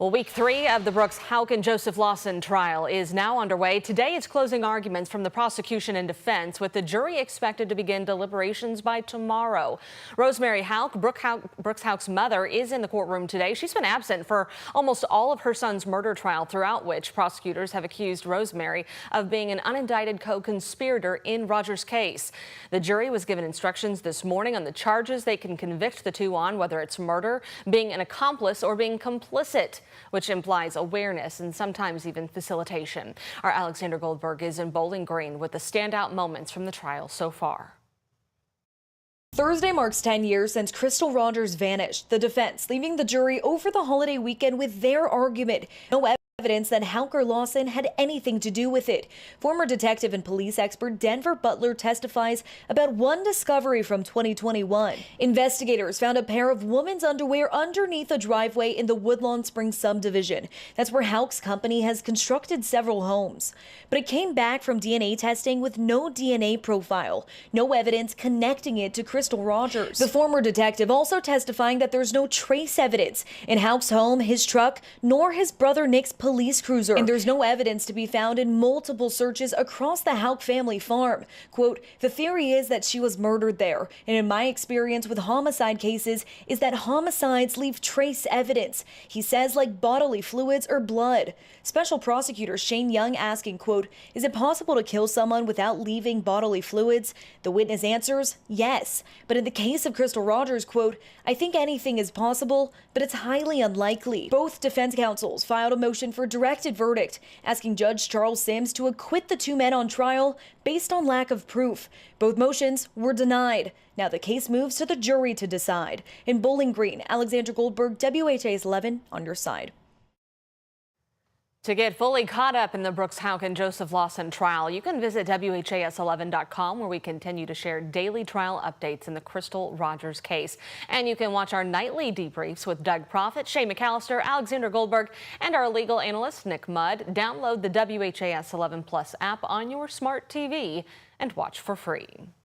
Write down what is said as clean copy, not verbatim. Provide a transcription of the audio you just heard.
Well, week 3 of the Houck and Joseph Lawson trial is now underway. Today, it's closing arguments from the prosecution and defense, with the jury expected to begin deliberations by tomorrow. Rosemary Houck, Brooks Houck's mother, is in the courtroom today. She's been absent for almost all of her son's murder trial, throughout which prosecutors have accused Rosemary of being an unindicted co-conspirator in Roger's case. The jury was given instructions this morning on the charges they can convict the two on, whether it's murder, being an accomplice, or being complicit, which implies awareness and sometimes even facilitation. Our Alexander Goldberg is in Bowling Green with the standout moments from the trial so far. Thursday marks 10 years since Crystal Rogers vanished, the defense leaving the jury over the holiday weekend with their argument. No evidence that Houck or Lawson had anything to do with it. Former detective and police expert Denver Butler testifies about one discovery from 2021. Investigators found a pair of women's underwear underneath a driveway in the Woodlawn Springs subdivision. That's where Houck's company has constructed several homes. But it came back from DNA testing with no DNA profile, no evidence connecting it to Crystal Rogers. The former detective also testifying that there's no trace evidence in Houck's home, his truck, nor his brother Nick's police cruiser. And there's no evidence to be found in multiple searches across the Houck family farm. Quote, "The theory is that she was murdered there. And in my experience with homicide cases is that homicides leave trace evidence," he says, like bodily fluids or blood. Special prosecutor Shane Young asking, quote, "Is it possible to kill someone without leaving bodily fluids?" The witness answers, yes. But in the case of Crystal Rogers, quote, "I think anything is possible, but it's highly unlikely." Both defense counsels filed a motion for directed verdict, asking Judge Charles Sims to acquit the two men on trial based on lack of proof. Both motions were denied. Now the case moves to the jury to decide. In Bowling Green, Alexander Goldberg, WHAS 11 on your side. To get fully caught up in the Houck and Joseph Lawson trial, you can visit WHAS11.com, where we continue to share daily trial updates in the Crystal Rogers case. And you can watch our nightly debriefs with Doug Proffitt, Shay McAllister, Alexander Goldberg, and our legal analyst, Nick Mudd. Download the WHAS 11 Plus app on your smart TV and watch for free.